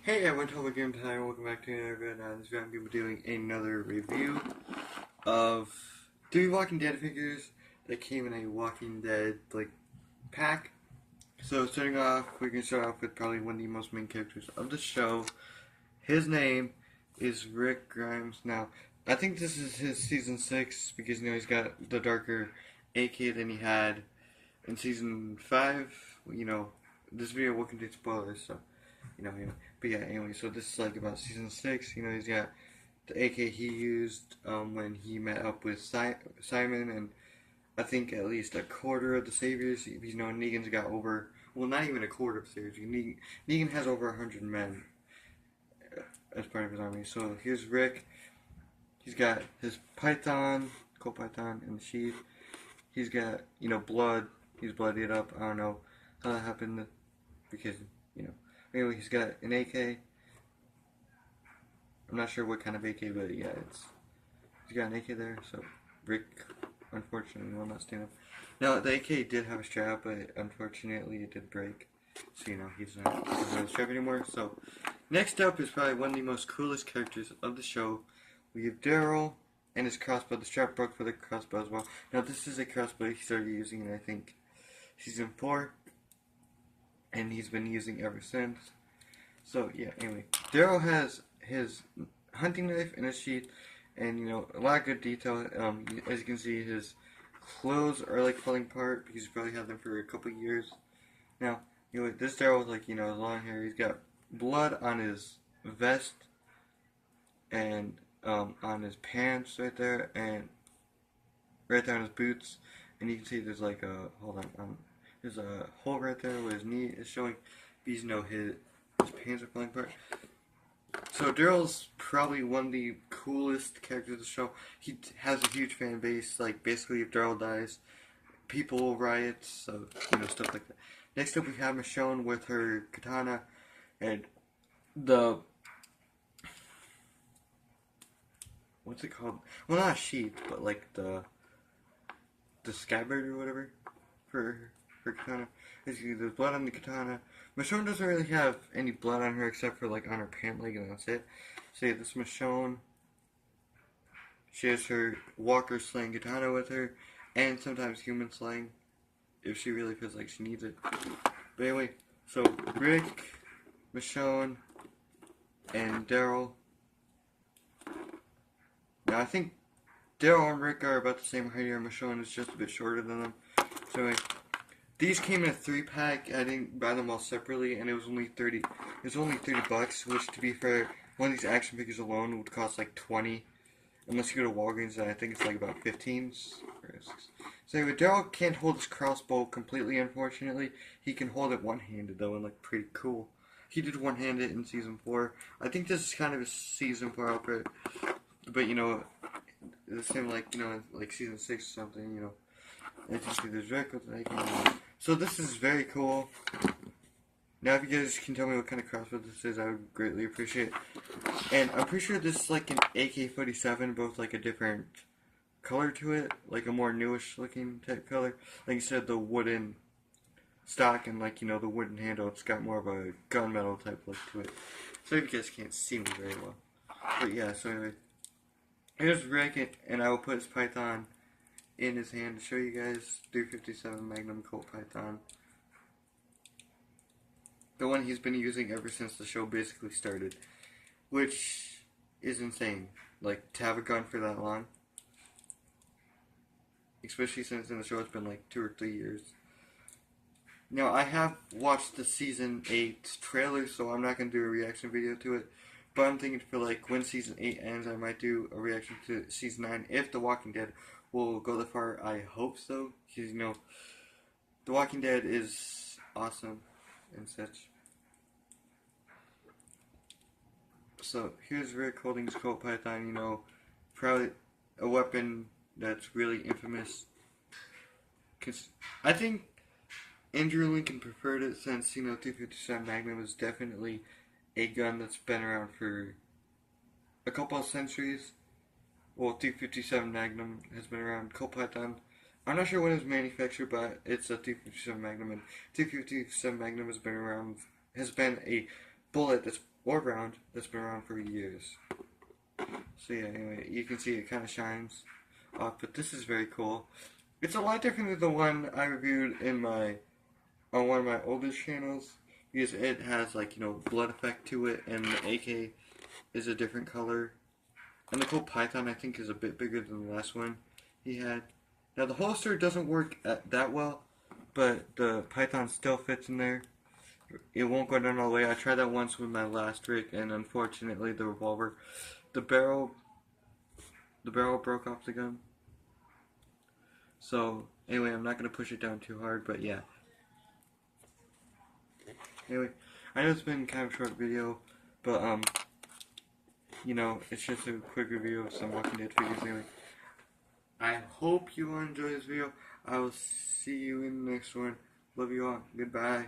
Hey, I went home again tonight. Welcome back to another video. This video I'm going to be doing another review of 3 Walking Dead figures that came in a Walking Dead pack. So starting off, we're going to start off with probably one of the most main characters of the show. His name is Rick Grimes. Now, I think this is his season 6 because he's got the darker AK than he had in season 5. This video will contain spoilers, so anyway. But yeah, anyway, so this is about season 6. He's got the AK he used when he met up with Simon, and I think at least a quarter of the Saviors. Negan's got over, well, not even a quarter of the Saviors. Negan has over 100 men as part of his army. So here's Rick. He's got his Python, Colt Python, in the sheath. He's got, blood. He's bloodied up. I don't know how that happened because, Anyway, he's got an AK. I'm not sure what kind of AK, but yeah, he's got an AK there. So Rick, unfortunately, will not stand up. Now the AK did have a strap, but unfortunately it did break. So he doesn't have a strap anymore. So next up is probably one of the most coolest characters of the show. We have Daryl and his crossbow. The strap broke for the crossbow as well. Now this is a crossbow he started using in, I think, season 4. And he's been using ever since. So yeah, anyway, Daryl has his hunting knife in his sheath, and a lot of good detail. As you can see, his clothes are falling apart because he's probably had them for a couple years. Now, this Daryl with long hair. He's got blood on his vest and on his pants right there, and right there on his boots. And you can see there's there's a hole right there where his knee is showing. Because his pants are falling apart. So Daryl's probably one of the coolest characters of the show. He has a huge fan base. Basically, if Daryl dies, people will riot. So stuff like that. Next up, we have Michonne with her katana and the, what's it called? Well, not a sheath, but the scabbard or whatever for her katana. There's blood on the katana. Michonne doesn't really have any blood on her except for on her pant leg, and that's it. So yeah, this Michonne, she has her walker slaying katana with her, and sometimes human slaying if she really feels like she needs it. But anyway, so Rick, Michonne, and Daryl. Now I think Daryl and Rick are about the same height here. Michonne is just a bit shorter than them. So anyway, these came in a 3-pack. I didn't buy them all separately, and it was only 30. It was only $30, which, to be fair, one of these action figures alone would cost like 20, unless you go to Walgreens. And I think it's about 15. So anyway, Daryl can't hold his crossbow completely, unfortunately. He can hold it one-handed though, and pretty cool. He did one-handed in season 4. I think this is kind of a season 4 outfit, but the same season 6 or something. As you see, there's Rick with an AK. So this is very cool. Now if you guys can tell me what kind of crossbow this is, I would greatly appreciate it. And I'm pretty sure this is an AK-47, both a different color to it, a more newish looking type color. Like you said, the wooden stock and the wooden handle, it's got more of a gunmetal type look to it. So you guys can't see me very well. But yeah, so anyway, here's Rick, and I will put his Python in his hand to show you guys. 357 Magnum Colt Python, the one he's been using ever since the show basically started, which is insane, to have a gun for that long, especially since in the show it's been 2 or 3 years. Now I have watched the season 8 trailer, so I'm not going to do a reaction video to it, but I'm thinking for when season 8 ends, I might do a reaction to season 9 if The Walking Dead will go that far. I hope so, because The Walking Dead is awesome and such. So here's Rick holding his Colt Python, probably a weapon that's really infamous. Cause I think Andrew Lincoln preferred it since 357 Magnum is definitely a gun that's been around for a couple of centuries. Well, 357 Magnum has been around. Colt Python, I'm not sure when it was manufactured, but it's a 357 Magnum, and 357 Magnum has been a bullet that's or round that's been around for years. So yeah, anyway, you can see it kind of shines off, but this is very cool. It's a lot different than the one I reviewed in my on one of my oldest channels because it has like, you know, blood effect to it, and the AK is a different color. And the Colt Python I think is a bit bigger than the last one he had. Now the holster doesn't work that well, but the Python still fits in there. It won't go down all the way. I tried that once with my last rig, and unfortunately the revolver, the barrel broke off the gun. So anyway, I'm not gonna push it down too hard, but yeah. Anyway, I know it's been kind of a short video, but you know, it's just a quick review of some Walking Dead figures. Anyway, I hope you all enjoy this video. I will see you in the next one. Love you all. Goodbye.